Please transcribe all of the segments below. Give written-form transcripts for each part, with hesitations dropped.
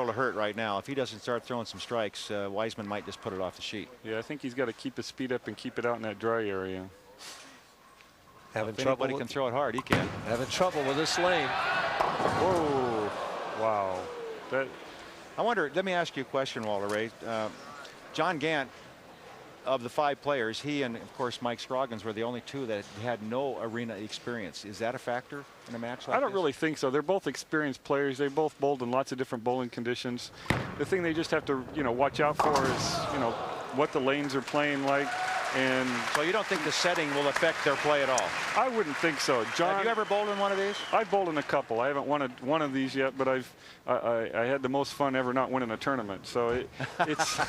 to hurt right now. If he doesn't start throwing some strikes, Wiseman might just put it off the sheet. Yeah, I think he's got to keep his speed up and keep it out in that dry area. Having if trouble. Anybody can throw it hard. He can. Having trouble with this lane. Whoa! Wow. That. I wonder. Let me ask you a question, Walter Ray. John Gant, of the 5 players, he and of course Mike Scroggins were the only 2 that had no arena experience. Is that a factor in a match like this? I don't really think so. They're both experienced players. They both bowled in lots of different bowling conditions. The thing they just have to, watch out for is, what the lanes are playing like. And so you don't think the setting will affect their play at all? I wouldn't think so. John, have you ever bowled in one of these? I've bowled in a couple. I haven't won one of these yet, but I had the most fun ever not winning a tournament. So it's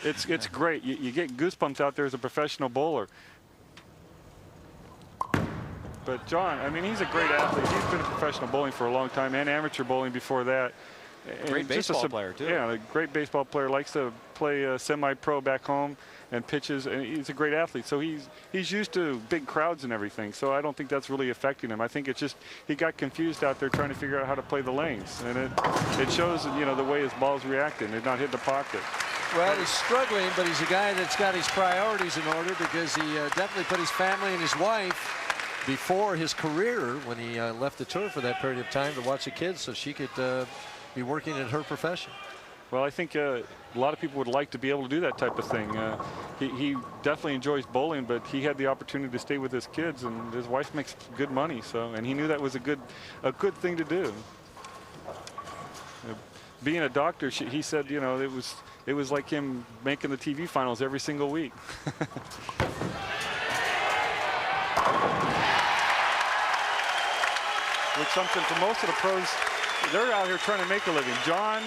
it's great. You get goosebumps out there as a professional bowler. But John, I mean, he's a great athlete. He's been a professional bowling for a long time and amateur bowling before that. Great baseball player too. Yeah, a great baseball player. Likes to play semi-pro back home and pitches, and he's a great athlete. So he's used to big crowds and everything. So I don't think that's really affecting him. I think it's just he got confused out there trying to figure out how to play the lanes, and it shows the way his ball's reacting. They're not hitting the pocket. Well, he's struggling, but he's a guy that's got his priorities in order because he definitely put his family and his wife before his career when he left the tour for that period of time to watch the kids so she could be working in her profession. Well, I think a lot of people would like to be able to do that type of thing. He definitely enjoys bowling, but he had the opportunity to stay with his kids, and his wife makes good money. And he knew that was a good thing to do. Being a doctor, he said, it was like him making the TV finals every single week. Which something for most of the pros, they're out here trying to make a living. John,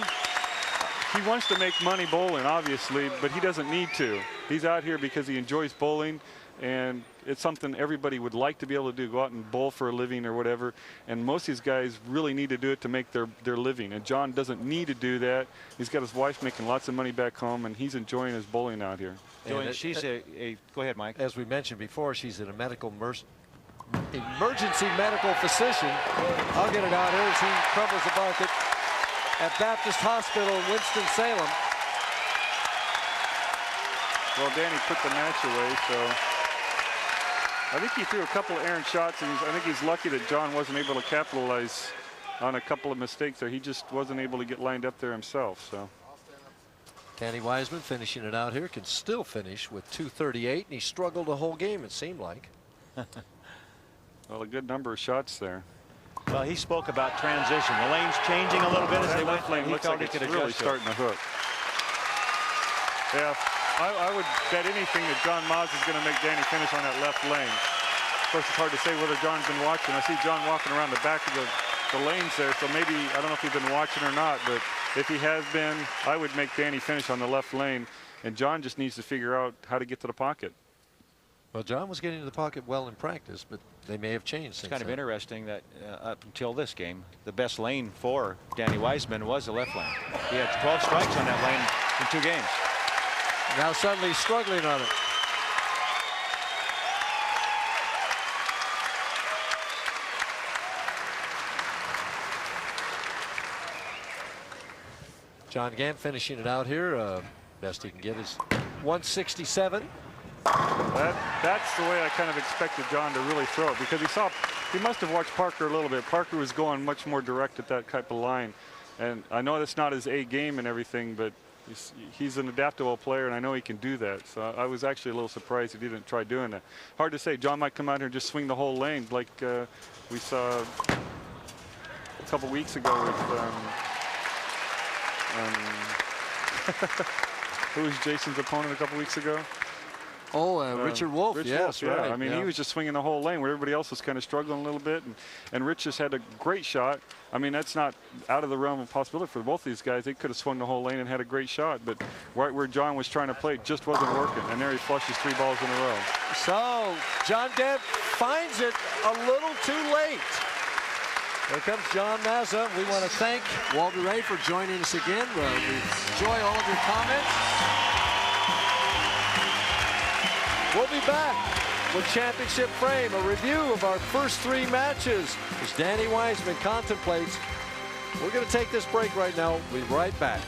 he wants to make money bowling, obviously, but he doesn't need to. He's out here because he enjoys bowling, and it's something everybody would like to be able to do, go out and bowl for a living or whatever. And most of these guys really need to do it to make their living. And John doesn't need to do that. He's got his wife making lots of money back home, and he's enjoying his bowling out here. She's go ahead, Mike. As we mentioned before, she's in a emergency medical physician. I'll get it out here as he crumbles the bucket at Baptist Hospital in Winston-Salem. Well, Danny put the match away, so I think he threw a couple of errant shots, and I think he's lucky that John wasn't able to capitalize on a couple of mistakes there. He just wasn't able to get lined up there himself. So Danny Wiseman finishing it out here, can still finish with 238, and he struggled the whole game, it seemed like. Well, a good number of shots there. Well, he spoke about transition. The lane's changing a little bit as they went. Lane looks like it's really starting to hook. Yeah, I would bet anything that John Maas is going to make Danny finish on that left lane. Of course, it's hard to say whether John's been watching. I see John walking around the back of the lanes there, so maybe, I don't know if he's been watching or not, but if he has been, I would make Danny finish on the left lane, and John just needs to figure out how to get to the pocket. Well, John was getting to the pocket well in practice, but they may have changed. It's kind of interesting that up until this game, the best lane for Danny Wiseman was the left lane. He had 12 strikes on that lane in 2 games. Now suddenly struggling on it. John Gant finishing it out here. Best he can get is 167. That's the way I kind of expected John to really throw it, because he must have watched Parker a little bit. Parker was going much more direct at that type of line, and I know that's not his A game and everything, but he's an adaptable player, and I know he can do that. So I was actually a little surprised he didn't try doing that. Hard to say. John might come out here and just swing the whole lane like we saw a couple weeks ago with who was Jason's opponent a couple weeks ago? Richard Wolf. Yes, yeah. right. I mean, he was just swinging the whole lane where everybody else was kind of struggling a little bit. And Rich just had a great shot. I mean, that's not out of the realm of possibility for both these guys. They could have swung the whole lane and had a great shot. But right where John was trying to play just wasn't working. And there he flushes 3 balls in a row. So John Gant finds it a little too late. Here comes John Mazza. We want to thank Walter Ray for joining us again. We enjoy all of your comments. We'll be back with Championship Frame, a review of our first 3 matches as Danny Wiseman contemplates We're going to take this break right now. We'll be right back.